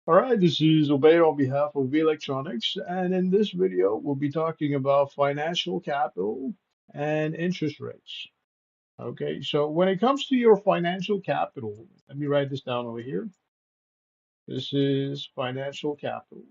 All right, this is Obey on behalf of V Electronics, and in this video, we'll be talking about financial capital and interest rates. Okay, so when it comes to your financial capital, let me write this down over here. This is financial capital.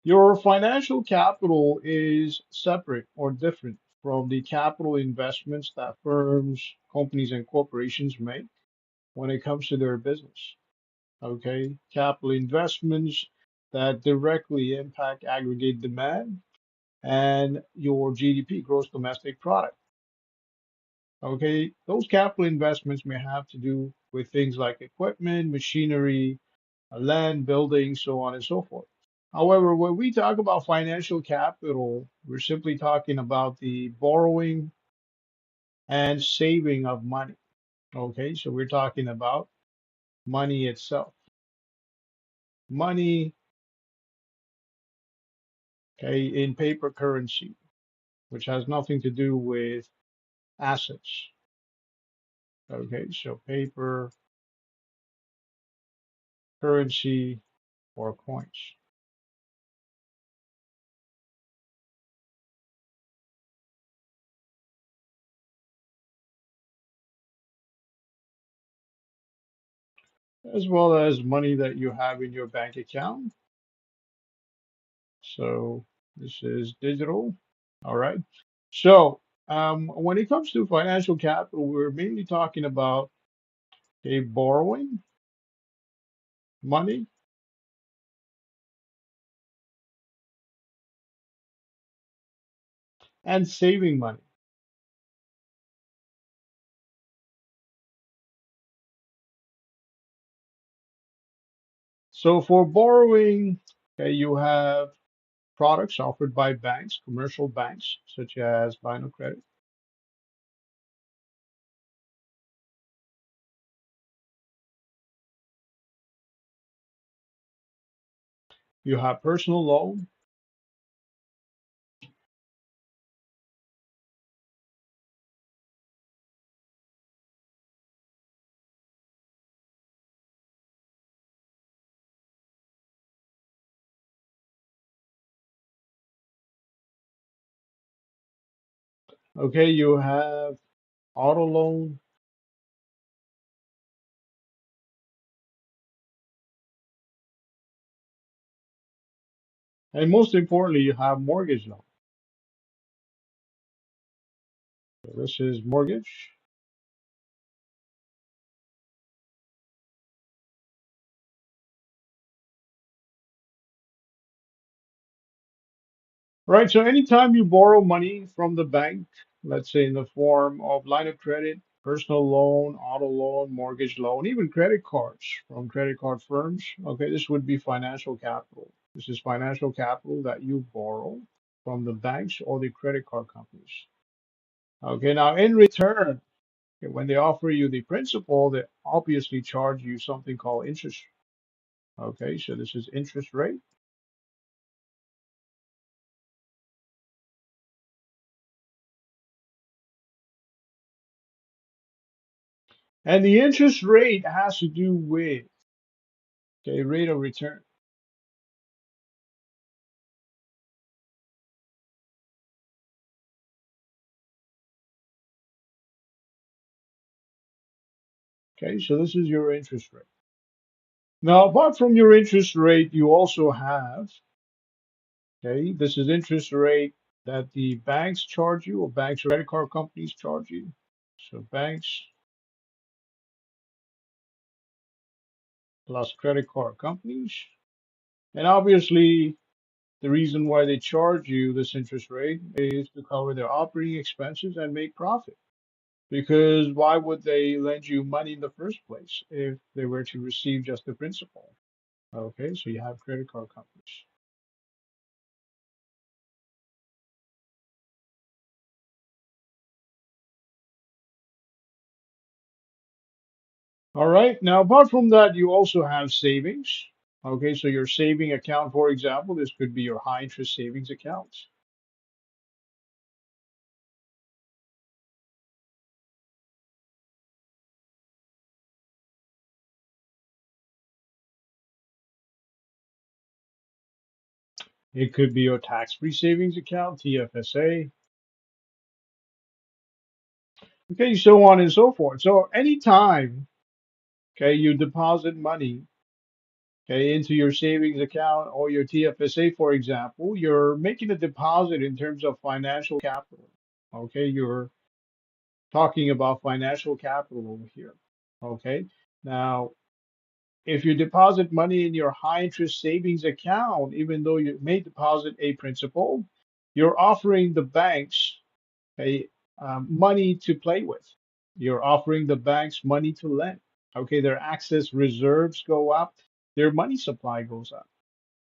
Your financial capital is separate or different from the capital investments that firms, companies, and corporations make when it comes to their business. Okay, capital investments that directly impact aggregate demand and your GDP, gross domestic product. Okay, those capital investments may have to do with things like equipment, machinery, land, buildings, so on and so forth. However, when we talk about financial capital, we're simply talking about the borrowing and saving of money. Okay, so we're talking about money itself. Money, okay, in paper currency, which has nothing to do with assets. Okay, so paper, currency, or coins. As well as money that you have in your bank account. So this is digital. All right. So when it comes to financial capital, we're mainly talking about borrowing money and saving money. So for borrowing, you have products offered by banks, commercial banks, such as line of credit. You have personal loan. Okay, you have auto loan, and most importantly, you have mortgage loan. So this is mortgage. Right, so anytime you borrow money from the bank, let's say in the form of line of credit, personal loan, auto loan, mortgage loan, even credit cards from credit card firms, okay, this would be financial capital. This is financial capital that you borrow from the banks or the credit card companies. Okay, now in return, okay, when they offer you the principal, they obviously charge you something called interest. Okay, so this is interest rate. And the interest rate has to do with, okay, rate of return. Okay, so this is your interest rate. Now, apart from your interest rate, you also have, okay, this is interest rate that the banks charge you or banks or credit card companies charge you. So banks plus credit card companies. And obviously, the reason why they charge you this interest rate is to cover their operating expenses and make profit. Because why would they lend you money in the first place if they were to receive just the principal? Okay, so you have credit card companies. All right. Now, apart from that, you also have savings. Okay, so your saving account, for example, this could be your high interest savings account. It could be your tax-free savings account, TFSA, okay, so on and so forth. So anytime, okay, you deposit money, okay, into your savings account or your TFSA, for example, you're making a deposit in terms of financial capital. Okay, you're talking about financial capital over here. Okay, now if you deposit money in your high interest savings account, even though you may deposit a principal, you're offering the banks a money to play with. You're offering the banks money to lend. Okay, their access reserves go up, their money supply goes up.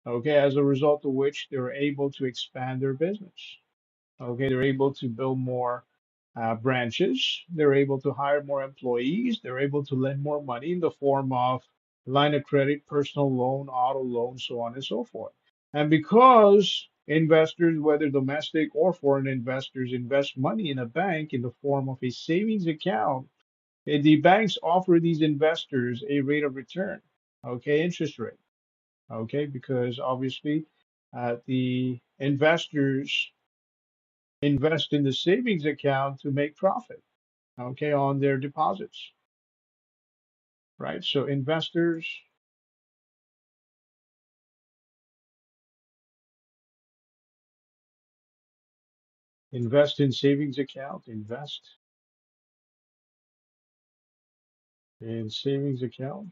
Okay, as a result of which they're able to expand their business. Okay, they're able to build more branches. They're able to hire more employees. They're able to lend more money in the form of line of credit, personal loan, auto loan, so on and so forth. And because investors, whether domestic or foreign investors, invest money in a bank in the form of a savings account, the banks offer these investors a rate of return, okay, interest rate, okay, because obviously the investors invest in the savings account to make profit, okay, on their deposits, right? So investors invest in savings account, invest in savings account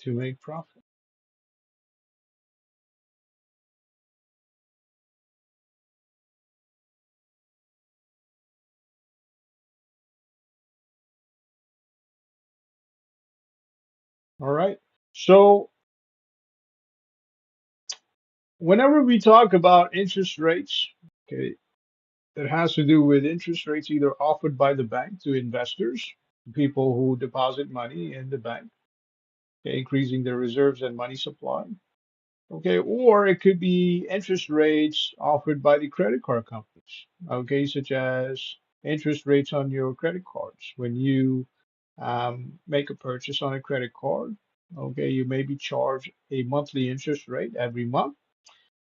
to make profit. All right. So whenever we talk about interest rates, okay, it has to do with interest rates either offered by the bank to investors, people who deposit money in the bank, okay, increasing their reserves and money supply. Okay, or it could be interest rates offered by the credit card companies, okay, such as interest rates on your credit cards. When you make a purchase on a credit card, okay, you may be charged a monthly interest rate every month,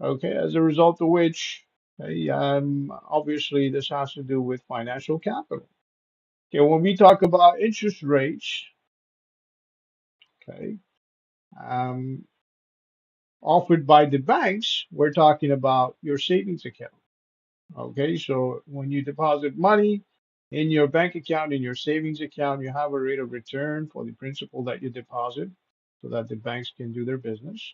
okay, as a result of which, obviously, this has to do with financial capital. Okay, when we talk about interest rates, okay, um, offered by the banks, we're talking about your savings account. Okay, so when you deposit money in your bank account, in your savings account, you have a rate of return for the principal that you deposit so that the banks can do their business.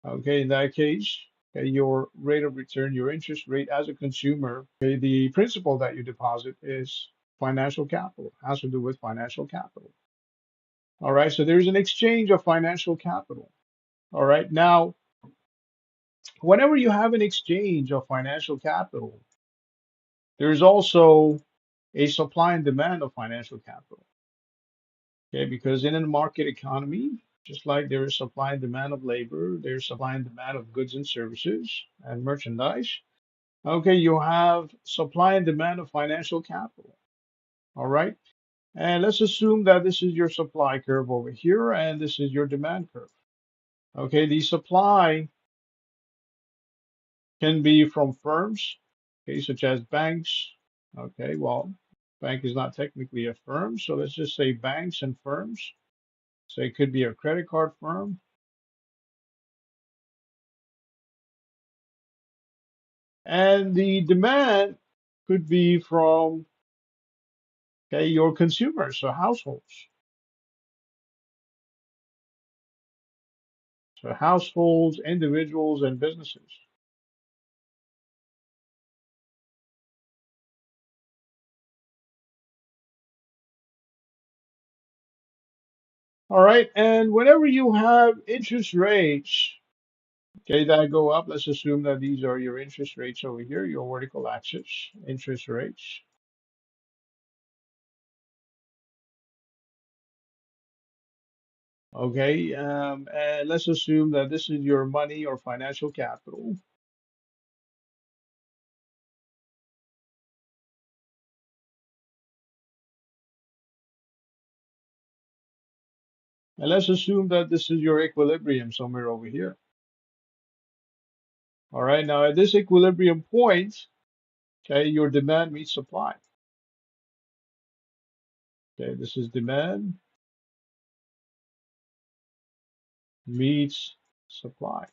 Okay, in that case, okay, your rate of return, your interest rate as a consumer, okay, the principal that you deposit is financial capital, has to do with financial capital. All right, so there's an exchange of financial capital. All right, now, whenever you have an exchange of financial capital, there's also a supply and demand of financial capital. Okay, because in a market economy, just like there is supply and demand of labor, there's supply and demand of goods and services and merchandise. Okay, you have supply and demand of financial capital. All right. And let's assume that this is your supply curve over here and this is your demand curve. Okay, the supply can be from firms, okay, such as banks. Okay, well, bank is not technically a firm, so let's just say banks and firms. So it could be a credit card firm. And the demand could be from, okay, your consumers, so households. So households, individuals, and businesses. All right. And whenever you have interest rates, okay, that go up, let's assume that these are your interest rates over here, your vertical axis, interest rates. Okay. And let's assume that this is your money or financial capital. And let's assume that this is your equilibrium somewhere over here. All right, now at this equilibrium point, okay, your demand meets supply. Okay, this is demand meets supply.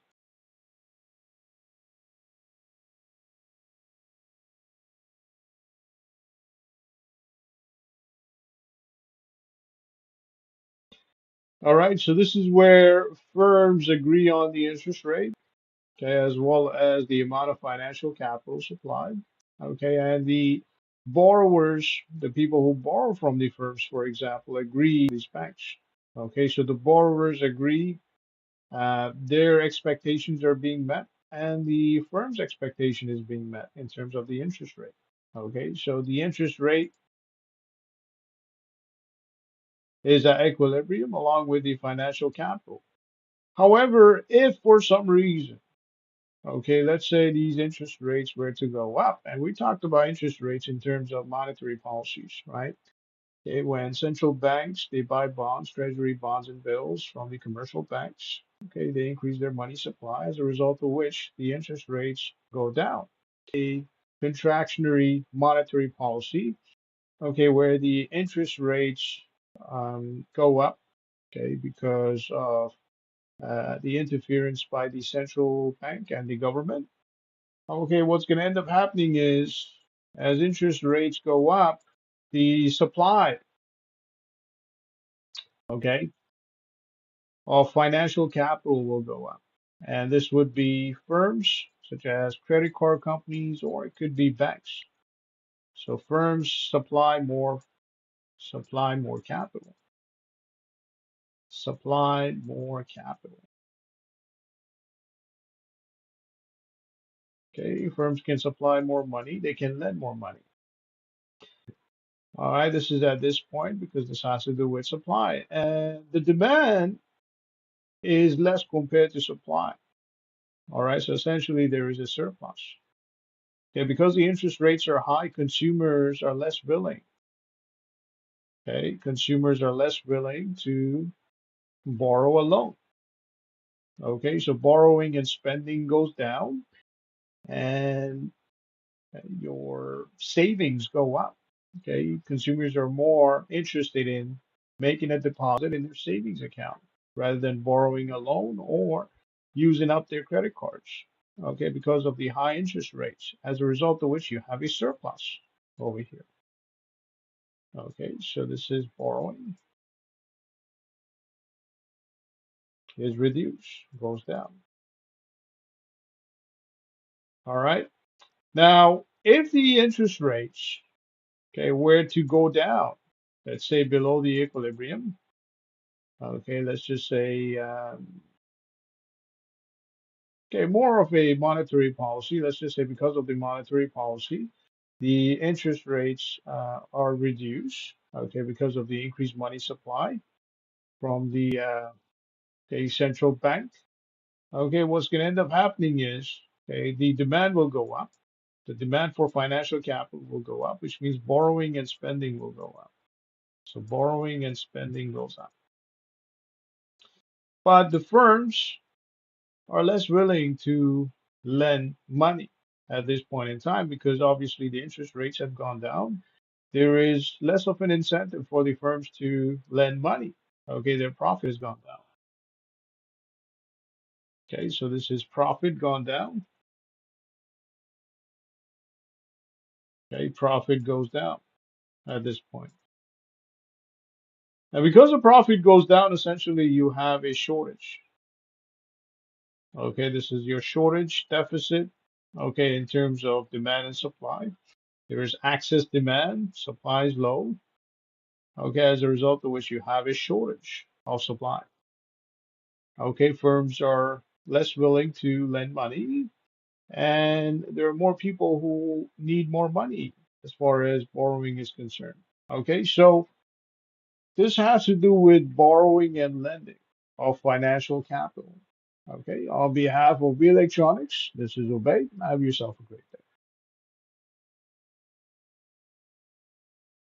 All right, so this is where firms agree on the interest rate, okay, as well as the amount of financial capital supplied. Okay, and the borrowers, the people who borrow from the firms, for example, agree with these banks. Okay, so the borrowers agree, their expectations are being met, and the firm's expectation is being met in terms of the interest rate. Okay, so the interest rate is at equilibrium along with the financial capital. However, if for some reason, okay, let's say these interest rates were to go up, and we talked about interest rates in terms of monetary policies, right? Okay, when central banks they buy bonds, treasury bonds, and bills from the commercial banks, okay, they increase their money supply as a result of which the interest rates go down. A contractionary monetary policy, okay, where the interest rates go up, okay, because of the interference by the central bank and the government. Okay, what's going to end up happening is as interest rates go up, the supply, okay, of financial capital will go up. And this would be firms such as credit card companies, or it could be banks. So firms supply more capital, supply more capital. Okay, firms can supply more money, they can lend more money. All right, this is at this point because this has to do with supply. And the demand is less compared to supply. All right, so essentially there is a surplus. Okay, because the interest rates are high, consumers are less willing. Okay, consumers are less willing to borrow a loan. Okay, so borrowing and spending goes down, and your savings go up. Okay, consumers are more interested in making a deposit in their savings account rather than borrowing a loan or using up their credit cards. Okay, because of the high interest rates, as a result of which you have a surplus over here. Okay, so this is borrowing is reduced, goes down. All right. Now, if the interest rates, okay, were to go down, let's say below the equilibrium, okay, let's just say, okay, more of a monetary policy, let's just say because of the monetary policy, the interest rates are reduced, okay, because of the increased money supply from the okay, central bank. Okay, what's going to end up happening is, okay, the demand will go up. The demand for financial capital will go up, which means borrowing and spending will go up. So borrowing and spending goes up. But the firms are less willing to lend money at this point in time because obviously the interest rates have gone down. There is less of an incentive for the firms to lend money. Okay, their profit has gone down. Okay, so this is profit gone down. Okay, profit goes down at this point. And because the profit goes down, essentially you have a shortage. Okay, this is your shortage deficit. Okay, in terms of demand and supply, there is excess demand, supply is low. Okay, as a result of which you have a shortage of supply. Okay, firms are less willing to lend money, and there are more people who need more money as far as borrowing is concerned. Okay, so this has to do with borrowing and lending of financial capital. Okay, on behalf of B Electronics, this is Obey. Have yourself a great day.